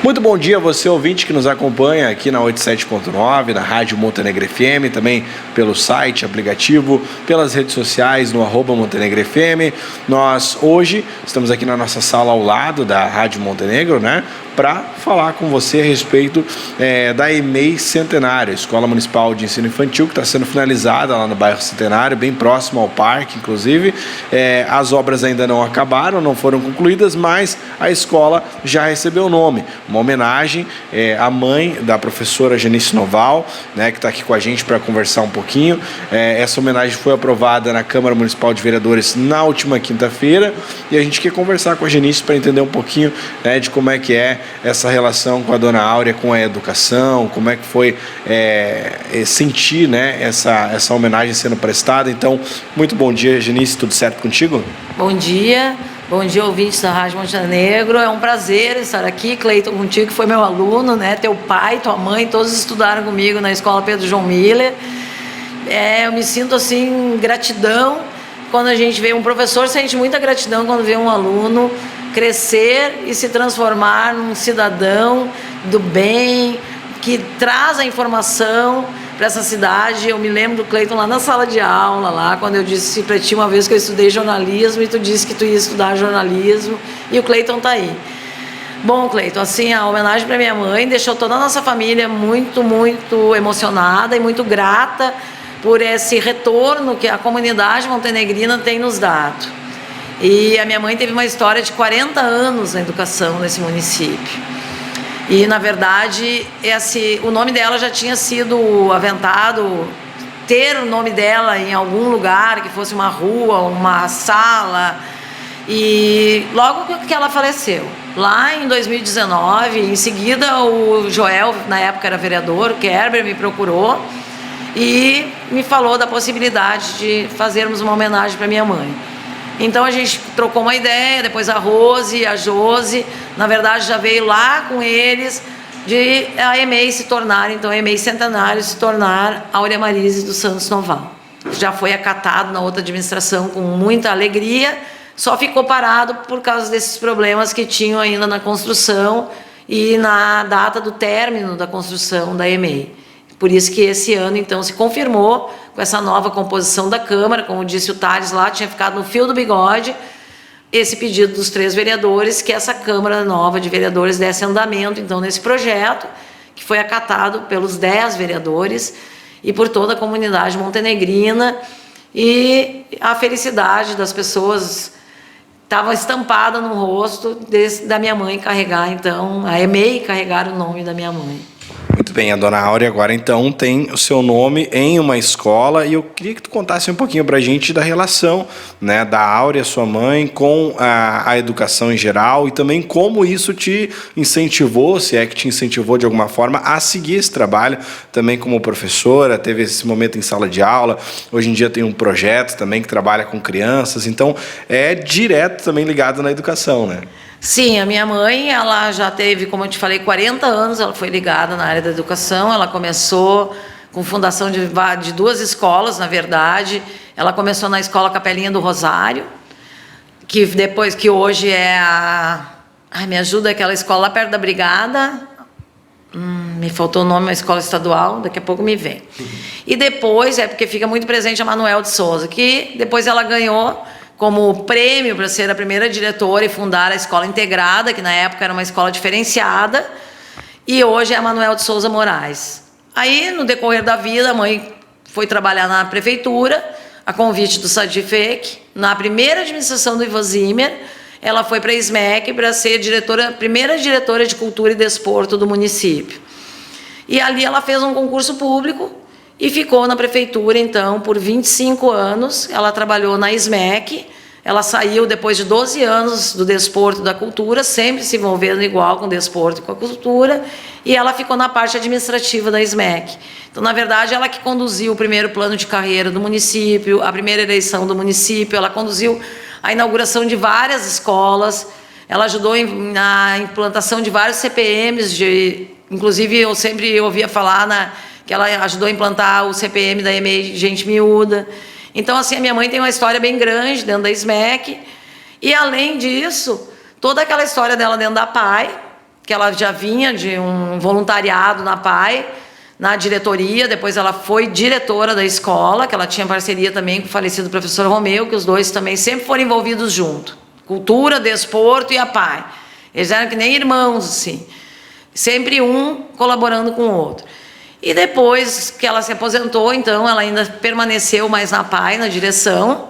Muito bom dia a você, ouvinte, que nos acompanha aqui na 87.9, na Rádio Montenegro FM, também pelo site, aplicativo, pelas redes sociais, no @MontenegroFM. Nós hoje estamos aqui na nossa sala ao lado da Rádio Montenegro, né? Para falar com você a respeito da EMEI Centenário, Escola Municipal de Ensino Infantil, que está sendo finalizada lá no bairro Centenário, bem próximo ao parque, inclusive. As obras ainda não acabaram, não foram concluídas, mas a escola já recebeu o nome. Uma homenagem à mãe da professora Janice Noval, né, que está aqui com a gente para conversar um pouquinho. Essa homenagem foi aprovada na Câmara Municipal de Vereadores na última quinta-feira e a gente quer conversar com a Janice para entender um pouquinho, né, de como é que é essa relação com a dona Áurea, com a educação, como é que foi sentir, né, essa homenagem sendo prestada. Então, muito bom dia, Janice, tudo certo contigo? Bom dia, ouvintes da Rádio Montenegro. É um prazer estar aqui, Cleiton, contigo, que foi meu aluno, né? Teu pai, tua mãe, todos estudaram comigo na Escola Pedro João Miller. Eu me sinto, assim, gratidão quando a gente vê um professor, sente muita gratidão quando vê um aluno crescer e se transformar num cidadão do bem, que traz a informação para essa cidade. Eu me lembro do Cleiton lá na sala de aula, lá quando eu disse para ti uma vez que eu estudei jornalismo e tu disse que tu ia estudar jornalismo, e o Cleiton tá aí. Bom, Cleiton, assim, a homenagem para minha mãe deixou toda a nossa família muito, muito emocionada e muito grata por esse retorno que a comunidade montenegrina tem nos dado. E a minha mãe teve uma história de 40 anos na educação nesse município. E, na verdade, o nome dela já tinha sido aventado, ter o nome dela em algum lugar, que fosse uma rua, uma sala. E logo que ela faleceu, lá em 2019, em seguida o Joel, na época era vereador, o Kerber, me procurou e me falou da possibilidade de fazermos uma homenagem para minha mãe. Então a gente trocou uma ideia, depois a Rose e a Josi, na verdade já veio lá com eles, de a EMEI se tornar, então a EMEI Centenário se tornar Áurea Marise dos Santos Noval. Já foi acatado na outra administração com muita alegria, só ficou parado por causa desses problemas que tinham ainda na construção e na data do término da construção da EMEI. Por isso que esse ano, então, se confirmou com essa nova composição da Câmara, como disse o Thales lá, tinha ficado no fio do bigode, esse pedido dos 3 vereadores, que essa Câmara nova de vereadores desse andamento, então, nesse projeto, que foi acatado pelos 10 vereadores e por toda a comunidade montenegrina, e a felicidade das pessoas estava estampada no rosto da minha mãe carregar, então, a EMEI carregar o nome da minha mãe. Muito bem, a dona Áurea agora então tem o seu nome em uma escola e eu queria que tu contasse um pouquinho pra gente da relação, né, da Áurea, sua mãe, com a educação em geral e também como isso te incentivou, se é que te incentivou de alguma forma a seguir esse trabalho também como professora, teve esse momento em sala de aula, hoje em dia tem um projeto também que trabalha com crianças, então é direto também ligado na educação, né? Sim, a minha mãe, ela já teve, como eu te falei, 40 anos, ela foi ligada na área da educação, ela começou com fundação de 2 escolas, na verdade, ela começou na Escola Capelinha do Rosário, que depois, que hoje é me ajuda, aquela escola lá perto da Brigada, me faltou o nome, uma escola estadual, daqui a pouco me vem. E depois, porque fica muito presente a Manuel de Souza, que depois ela ganhou como prêmio para ser a primeira diretora e fundar a Escola Integrada, que na época era uma escola diferenciada, e hoje é a Manuel de Souza Moraes. Aí, no decorrer da vida, a mãe foi trabalhar na prefeitura, a convite do Sadi Fek. Na primeira administração do Ivan Zimmer, ela foi para a SMEC para ser primeira diretora de Cultura e Desporto do município. E ali ela fez um concurso público e ficou na prefeitura, então, por 25 anos. Ela trabalhou na SMEC, ela saiu depois de 12 anos do desporto e da cultura, sempre se envolvendo igual com o desporto e com a cultura, e ela ficou na parte administrativa da SMEC. Então, na verdade, ela que conduziu o primeiro plano de carreira do município, a primeira eleição do município, ela conduziu a inauguração de várias escolas, ela ajudou na implantação de vários CPMs, inclusive eu sempre ouvia falar que ela ajudou a implantar o CPM da EMEI Gente Miúda. Então, assim, a minha mãe tem uma história bem grande dentro da SMEC. E, além disso, toda aquela história dela dentro da PAI, que ela já vinha de um voluntariado na PAI, na diretoria, depois ela foi diretora da escola, que ela tinha parceria também com o falecido professor Romeu, que os dois também sempre foram envolvidos junto. Cultura, desporto e a PAI. Eles eram que nem irmãos, assim. Sempre um colaborando com o outro. E depois que ela se aposentou, então, ela ainda permaneceu mais na PAI, na direção.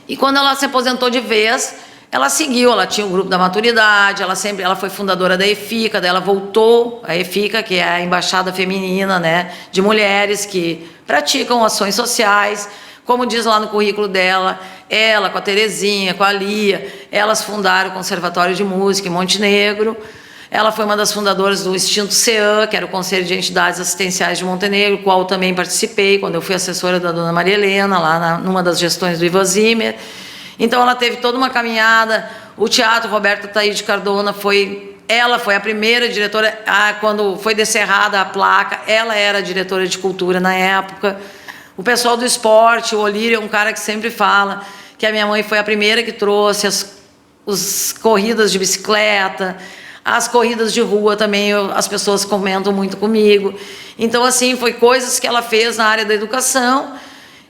E quando ela se aposentou de vez, ela seguiu, ela tinha o grupo da maturidade, ela foi fundadora da EFICA, daí ela voltou, a EFICA, que é a Embaixada Feminina, né, de mulheres que praticam ações sociais, como diz lá no currículo dela, ela com a Terezinha, com a Lia, elas fundaram o Conservatório de Música em Montenegro. Ela foi uma das fundadoras do Extinto CEAM, que era o Conselho de Entidades Assistenciais de Montenegro, qual também participei, quando eu fui assessora da dona Maria Helena, lá numa das gestões do Ivan Zimmer. Então, ela teve toda uma caminhada. O Teatro Roberta Taide Cardona ela foi a primeira diretora, quando foi descerrada a placa, ela era diretora de cultura na época. O pessoal do esporte, o Olírio é um cara que sempre fala que a minha mãe foi a primeira que trouxe as corridas de bicicleta, as corridas de rua também, as pessoas comentam muito comigo. Então, assim, foi coisas que ela fez na área da educação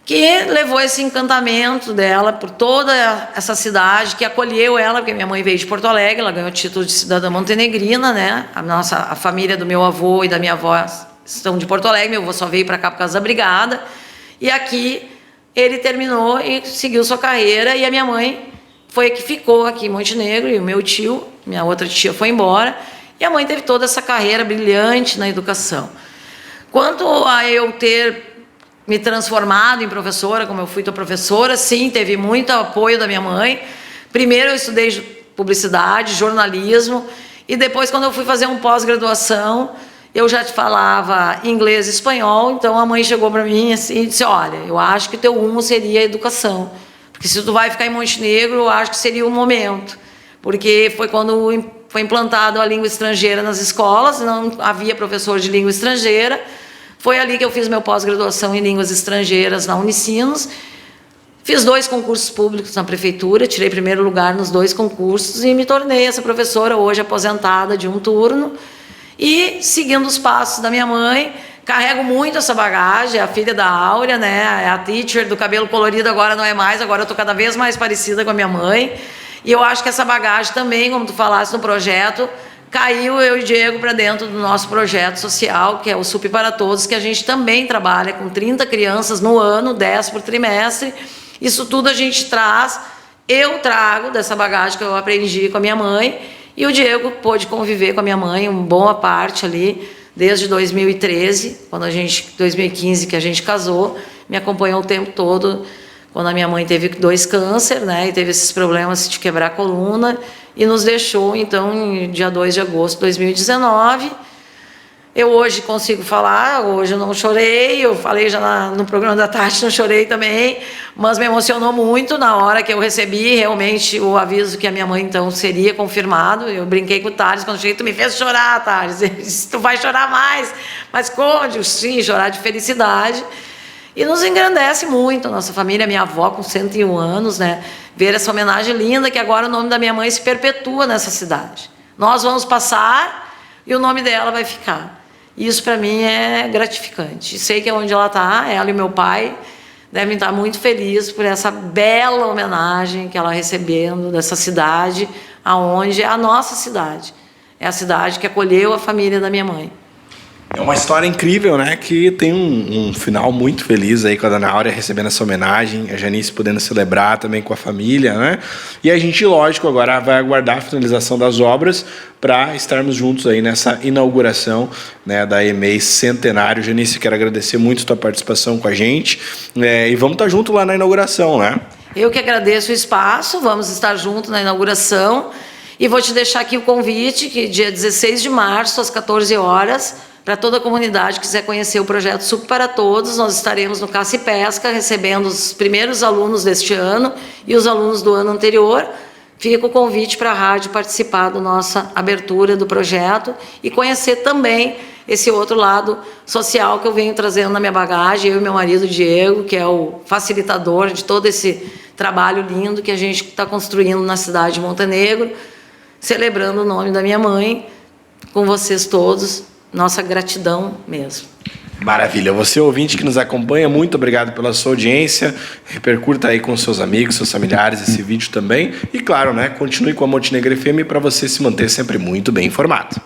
que levou esse encantamento dela por toda essa cidade, que acolheu ela, porque minha mãe veio de Porto Alegre, ela ganhou o título de cidadã montenegrina, né? A família do meu avô e da minha avó estão de Porto Alegre, meu avô só veio para cá por causa da brigada. E aqui ele terminou e seguiu sua carreira, e a minha mãe foi a que ficou aqui em Montenegro, e o meu tio, minha outra tia, foi embora, e a mãe teve toda essa carreira brilhante na educação. Quanto a eu ter me transformado em professora, como eu fui tua professora, sim, teve muito apoio da minha mãe. Primeiro eu estudei publicidade, jornalismo, e depois, quando eu fui fazer um pós-graduação, eu já te falava inglês e espanhol, então a mãe chegou para mim assim, e disse, olha, eu acho que teu rumo seria a educação, porque se tu vai ficar em Montenegro, eu acho que seria o momento, porque foi quando foi implantada a língua estrangeira nas escolas, não havia professor de língua estrangeira. Foi ali que eu fiz meu pós-graduação em línguas estrangeiras na Unicinos. Fiz 2 concursos públicos na prefeitura, tirei primeiro lugar nos 2 concursos e me tornei essa professora, hoje aposentada de um turno. E, seguindo os passos da minha mãe, carrego muito essa bagagem, a filha da Áurea, né? A teacher do cabelo colorido agora não é mais, agora eu estou cada vez mais parecida com a minha mãe. E eu acho que essa bagagem também, como tu falaste no projeto, caiu eu e o Diego para dentro do nosso projeto social, que é o SUP para Todos, que a gente também trabalha com 30 crianças no ano, 10 por trimestre. Isso tudo a gente traz, eu trago dessa bagagem que eu aprendi com a minha mãe, e o Diego pôde conviver com a minha mãe uma boa parte ali, desde 2013, 2015 que a gente casou, me acompanhou o tempo todo, quando a minha mãe teve 2 câncer, né, e teve esses problemas de quebrar a coluna, e nos deixou, então, em dia 2 de agosto de 2019. Eu hoje consigo falar, hoje eu não chorei, eu falei já no programa da Tati, não chorei também, mas me emocionou muito na hora que eu recebi realmente o aviso que a minha mãe, então, seria confirmado. Eu brinquei com o Thales, quando cheguei, tu me fez chorar, Thales, ele disse, tu vai chorar mais, mas como? Eu disse, sim, chorar de felicidade. E nos engrandece muito, a nossa família, minha avó com 101 anos, né? Ver essa homenagem linda, que agora o nome da minha mãe se perpetua nessa cidade. Nós vamos passar e o nome dela vai ficar. Isso para mim é gratificante. Sei que é onde ela está, ela e meu pai devem estar muito felizes por essa bela homenagem que ela recebendo dessa cidade, aonde é a nossa cidade. É a cidade que acolheu a família da minha mãe. É uma história incrível, né? Que tem um final muito feliz aí com a Dona Áurea recebendo essa homenagem, a Janice podendo celebrar também com a família, né? E a gente, lógico, agora vai aguardar a finalização das obras para estarmos juntos aí nessa inauguração, né, da EMEI Centenário. Janice, quero agradecer muito a tua participação com a gente, e vamos estar junto lá na inauguração, né? Eu que agradeço o espaço, vamos estar juntos na inauguração e vou te deixar aqui o convite, que dia 16 de março, às 14 horas, para toda a comunidade que quiser conhecer o projeto SUP para Todos, nós estaremos no Caça e Pesca, recebendo os primeiros alunos deste ano e os alunos do ano anterior. Fica o convite para a rádio participar da nossa abertura do projeto e conhecer também esse outro lado social que eu venho trazendo na minha bagagem, eu e meu marido Diego, que é o facilitador de todo esse trabalho lindo que a gente está construindo na cidade de Montenegro, celebrando o nome da minha mãe com vocês todos. Nossa gratidão mesmo. Maravilha. Você, ouvinte que nos acompanha, muito obrigado pela sua audiência. Repercuta aí com seus amigos, seus familiares esse vídeo também. E claro, né, continue com a Montenegro FM para você se manter sempre muito bem informado.